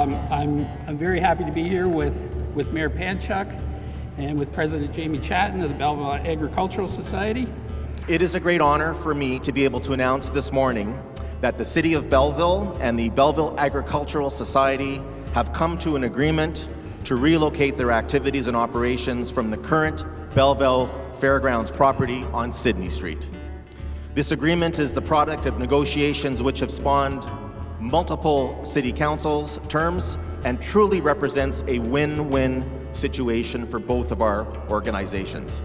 I'm very happy to be here with Mayor Panchuk and with President Jamie Chatton of the Belleville Agricultural Society. It is a great honor for me to be able to announce this morning that the City of Belleville and the Belleville Agricultural Society have come to an agreement to relocate their activities and operations from the current Belleville Fairgrounds property on Sydney Street. This agreement is the product of negotiations which have spawned multiple city councils terms and truly represents a win-win situation for both of our organizations.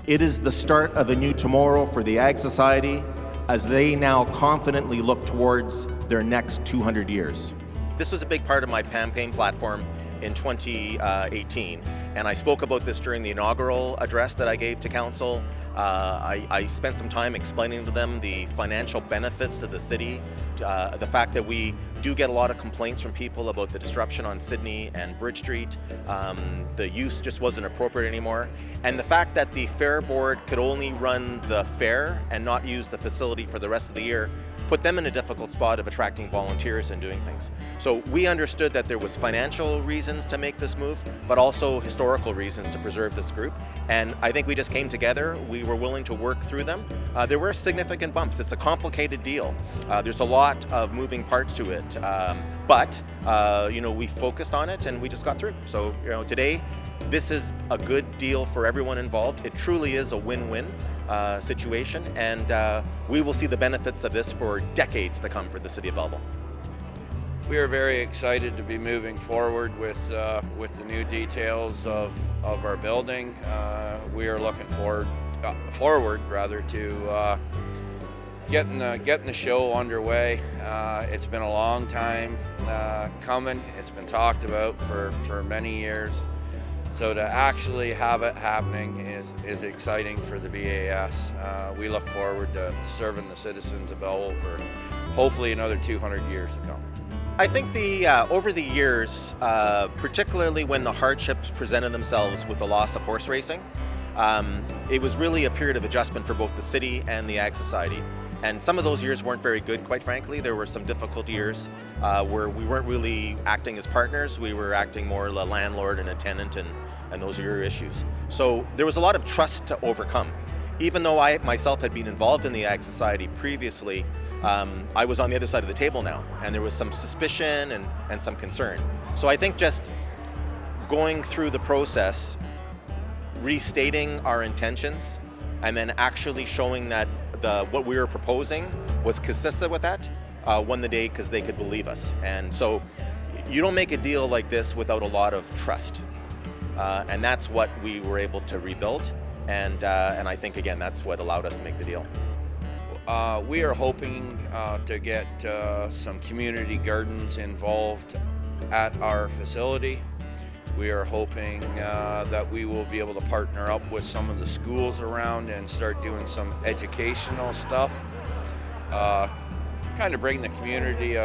It is the start of a new tomorrow for the Ag Society as they now confidently look towards their next 200 years. This was a big part of my campaign platform in 2018, and I spoke about this during the inaugural address that I gave to council. I spent some time explaining to them the financial benefits to the city, the fact that we do get a lot of complaints from people about the disruption on Sydney and Bridge Street. The use just wasn't appropriate anymore. And the fact that the fair board could only run the fair and not use the facility for the rest of the year put them in a difficult spot of attracting volunteers and doing things. So we understood that there was financial reasons to make this move, but also historical reasons to preserve this group. And I think we just came together. We were willing to work through them. There were significant bumps. It's a complicated deal. There's a lot of moving parts to it, but we focused on it and we just got through. So today, this is a good deal for everyone involved. It truly is a win-win situation, and we will see the benefits of this for decades to come for the City of Belleville. We are very excited to be moving forward with the new details of our building. We are looking forward to getting the show underway. It's been a long time coming. It's been talked about for many years. So to actually have it happening is exciting for the BAS. We look forward to serving the citizens of Belleville for hopefully another 200 years to come. I think over the years, particularly when the hardships presented themselves with the loss of horse racing, it was really a period of adjustment for both the city and the Ag Society. And some of those years weren't very good, quite frankly. There were some difficult years where we weren't really acting as partners. We were acting more like a landlord and a tenant, and those are your issues. So there was a lot of trust to overcome. Even though I myself had been involved in the Ag Society previously, I was on the other side of the table now, and there was some suspicion and some concern. So I think just going through the process, restating our intentions, and then actually showing that what we were proposing was consistent with that, won the day because they could believe us. And so you don't make a deal like this without a lot of trust. And that's what we were able to rebuild. And I think, again, that's what allowed us to make the deal. We are hoping to get some community gardens involved at our facility. We are hoping that we will be able to partner up with some of the schools around and start doing some educational stuff. Kind of bring the community,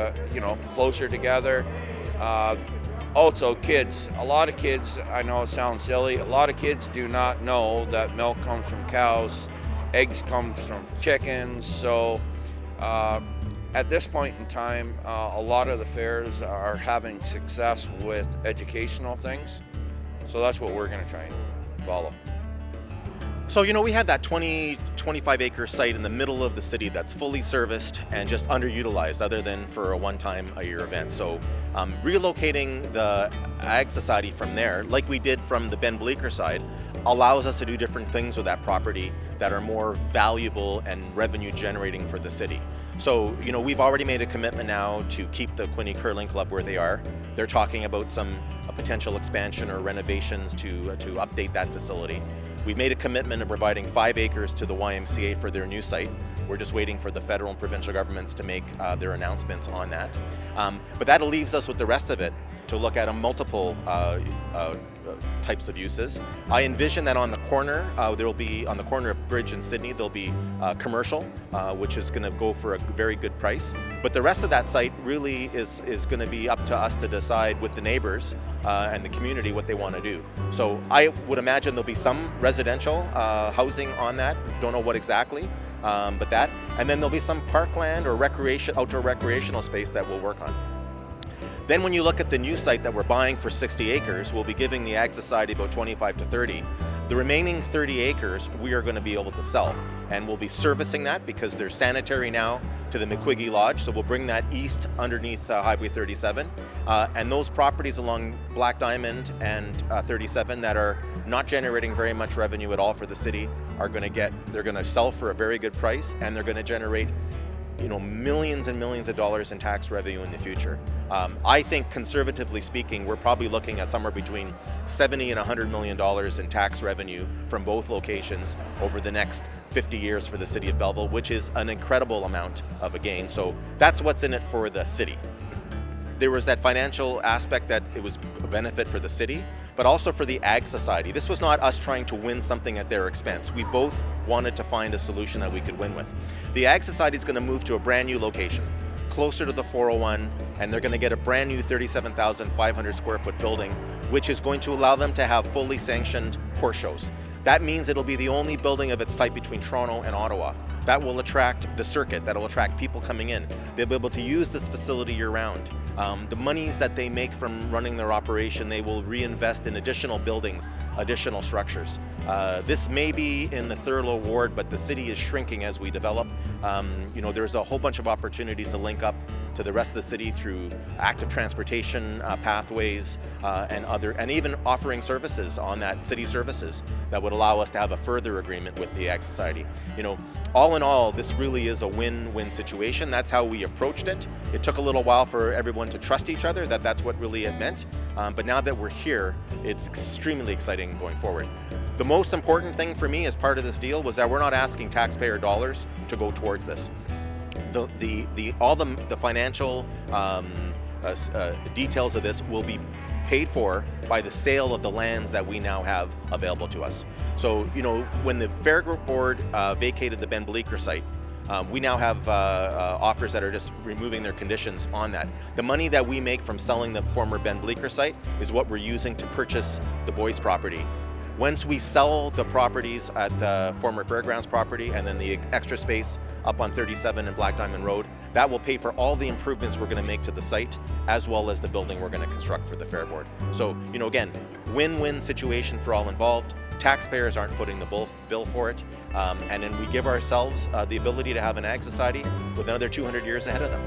closer together. Also, kids. A lot of kids, I know it sounds silly, a lot of kids do not know that milk comes from cows, eggs come from chickens. So at this point in time, a lot of the fairs are having success with educational things. So that's what we're going to try and follow. So, we had that 25 acre site in the middle of the city that's fully serviced and just underutilized other than for a one-time-a-year event. So relocating the Ag Society from there, like we did from the Ben Bleecker side, allows us to do different things with that property that are more valuable and revenue generating for the city. So, we've already made a commitment now to keep the Quinte Curling Club where they are. They're talking about a potential expansion or renovations to update that facility. We've made a commitment of providing 5 acres to the YMCA for their new site. We're just waiting for the federal and provincial governments to make their announcements on that. But that leaves us with the rest of it to look at multiple types of uses. I envision that on the corner, there will be, on the corner of Bridge and Sydney, there'll be commercial, which is going to go for a very good price. But the rest of that site really is going to be up to us to decide with the neighbors and the community what they want to do. So I would imagine there'll be some residential housing on that. Don't know what exactly, but that. And then there'll be some parkland or outdoor recreational space that we'll work on. Then when you look at the new site that we're buying for 60 acres, we'll be giving the Ag Society about 25 to 30. The remaining 30 acres we are going to be able to sell, and we'll be servicing that because they're sanitary now to the McQuiggy Lodge, so we'll bring that east underneath Highway 37. And those properties along Black Diamond and 37 that are not generating very much revenue at all for the city are they're going to sell for a very good price, and they're going to generate millions and millions of dollars in tax revenue in the future. I think, conservatively speaking, we're probably looking at somewhere between $70 and $100 million in tax revenue from both locations over the next 50 years for the city of Belleville, which is an incredible amount of a gain. So that's what's in it for the city. There was that financial aspect that it was a benefit for the city, but also for the Ag Society. This was not us trying to win something at their expense. We both wanted to find a solution that we could win with. The Ag Society is going to move to a brand new location, closer to the 401, and they're going to get a brand new 37,500 square foot building, which is going to allow them to have fully sanctioned horse shows. That means it'll be the only building of its type between Toronto and Ottawa. That will attract the circuit, that will attract people coming in. They'll be able to use this facility year-round. The monies that they make from running their operation, they will reinvest in additional buildings, additional structures. This may be in the Thurlow ward, but the city is shrinking as we develop. There's a whole bunch of opportunities to link up to the rest of the city through active transportation pathways and even offering services on that, city services, that would allow us to have a further agreement with the Ag Society. All in all, this really is a win-win situation. That's how we approached it. It took a little while for everyone to trust each other, that's what really it meant. But now that we're here, it's extremely exciting going forward. The most important thing for me as part of this deal was that we're not asking taxpayer dollars to go towards this. All the financial details of this will be paid for by the sale of the lands that we now have available to us. So, when the Fair Board vacated the Ben Bleecker site, we now have offers that are just removing their conditions on that. The money that we make from selling the former Ben Bleecker site is what we're using to purchase the Boyce property. Once we sell the properties at the former Fairgrounds property and then the extra space up on 37 and Black Diamond Road, that will pay for all the improvements we're going to make to the site, as well as the building we're going to construct for the Fair Board. So, again, win-win situation for all involved. Taxpayers aren't footing the bill for it, and then we give ourselves the ability to have an Ag Society with another 200 years ahead of them.